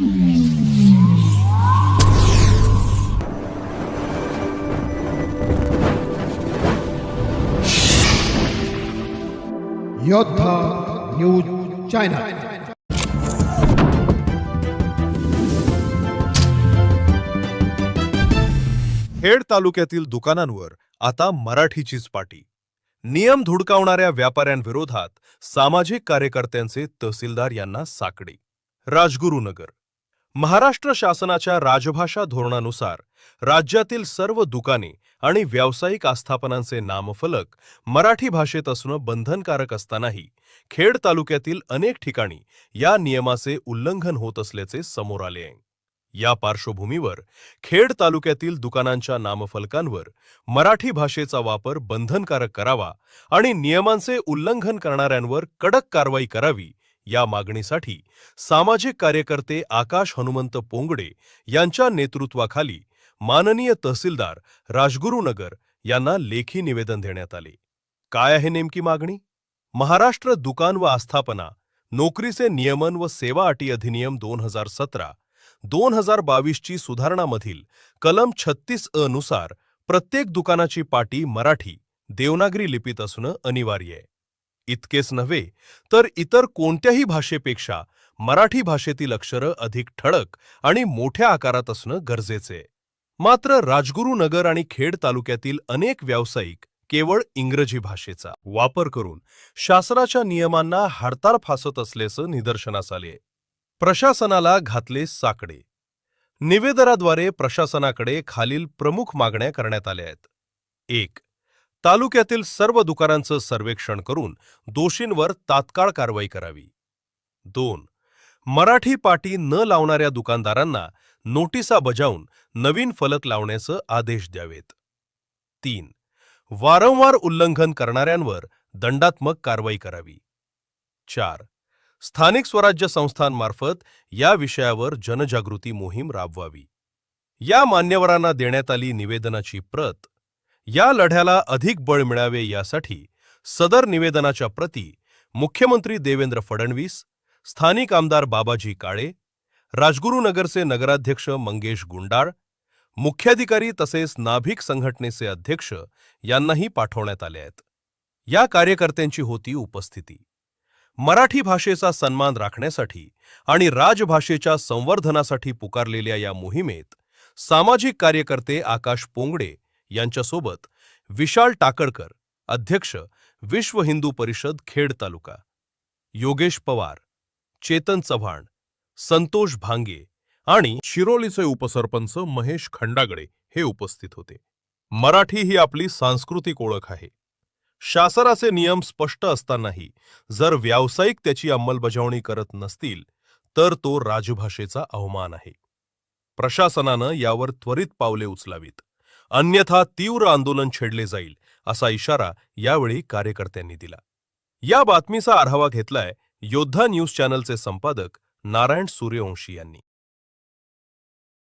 योद्धा news channel. Khed तालुक्यातील दुकानांवर आता मराठीचीच पाटी। नियम धुडकावणाऱ्या व्यापाऱ्यांविरोधात सामाजिक कार्यकर्त्यांचे तहसीलदार यांना साकडे। राजगुरुनगर महाराष्ट्र शासनाच्या राजभाषा धोरणानुसार राज्यातील सर्व दुकाने आणि व्यावसायिक आस्थापनांचे नामफलक मराठी भाषेत असणं बंधनकारक असतानाही खेड तालुक्यातील अनेक ठिकाणी या नियमाचे उल्लंघन होत असल्याचे समोर आले आहे। या पार्श्वभूमीवर खेड तालुक्यातील दुकानांच्या नामफलकांवर मराठी भाषेचा वापर बंधनकारक करावा आणि नियमांचे उल्लंघन करणाऱ्यांवर कडक कारवाई करावी या मागणीसाठी सामाजिक कार्यकर्ते आकाश हनुमंत पोंगडे यांच्या नेतृत्वाखाली माननीय तहसीलदार राजगुरुनगर यांना लेखी निवेदन देण्यात आले। काय आहे नेमकी मागणी? महाराष्ट्र दुकान व आस्थापना नोकरीचे नियमन व सेवा अटी अधिनियम 2017 2022 ची सुधारणामधील कलम 36 अ नुसार प्रत्येक दुकानाची पाटी मराठी देवनागरी लिपीत असणं अनिवार्य आहे। इतकेच नव्हे तर इतर कोणत्याही भाषेपेक्षा मराठी भाषेतील अक्षरं अधिक ठळक आणि मोठ्या आकारात असणं गरजेचे आहे। मात्र राजगुरुनगर आणि खेड तालुक्यातील अनेक व्यावसायिक केवळ इंग्रजी भाषेचा वापर करून शासनाच्या नियमांना हरताळ फासत असल्याचं निदर्शनास आले। प्रशासनाला घातले साकडे। निवेदनाद्वारे प्रशासनाकडे खालील प्रमुख मागण्या करण्यात आल्या आहेत। 1. तालुक्यातील सर्व दुकानांचं सर्वेक्षण करून दोषींवर तात्काळ कारवाई करावी। 2. मराठी पाटी न लावणाऱ्या दुकानदारांना नोटिसा बजावून नवीन फलक लावण्याचे आदेश द्यावेत। 3. वारंवार उल्लंघन करणाऱ्यांवर दंडात्मक कारवाई करावी। 4. स्थानिक स्वराज्य संस्थांमार्फत या विषयावर जनजागृती मोहीम राबवावी। या मान्यवरांना देण्यात आली निवेदनाची प्रत। या लढ्याला अधिक बळ मिळावे यासाठी सदर निवेदनाच्या प्रती मुख्यमंत्री देवेंद्र फडणवीस, स्थानिक आमदार बाबाजी काळे, राजगुरुनगरचे नगराध्यक्ष मंगेश गुंडाळ, मुख्याधिकारी तसेच नाभिक संघटनेचे अध्यक्ष यांनाही पाठवण्यात आले आहेत। या कार्यकर्त्यांची होती उपस्थिती। मराठी भाषेचा सन्मान राखण्यासाठी आणि राजभाषेच्या संवर्धनासाठी पुकारलेल्या या मोहिमेत सामाजिक कार्यकर्ते आकाश पोंगडे यांच्यासोबत विशाल टाकळकर, अध्यक्ष विश्व हिंदू परिषद खेड तालुका, योगेश पवार, चेतन चव्हाण, संतोष भांगे आणि शिरोलीचे उपसरपंच महेश खंडागळे हे उपस्थित होते। मराठी ही आपली सांस्कृतिक ओळख आहे। शासनाचे नियम स्पष्ट असतानाही जर व्यावसायिक त्याची अंमलबजावणी करत नसतील तर तो राजभाषेचा अवमान आहे। प्रशासनानं यावर त्वरित पावले उचलावीत, अन्यथा तीव्र आंदोलन छेडले जाईल असा इशारा यावेळी कार्यकर्त्यांनी दिला। या बातमीचा आढावा घेतलाय योद्धा न्यूज चॅनलचे संपादक नारायण सूर्यवंशी यांनी।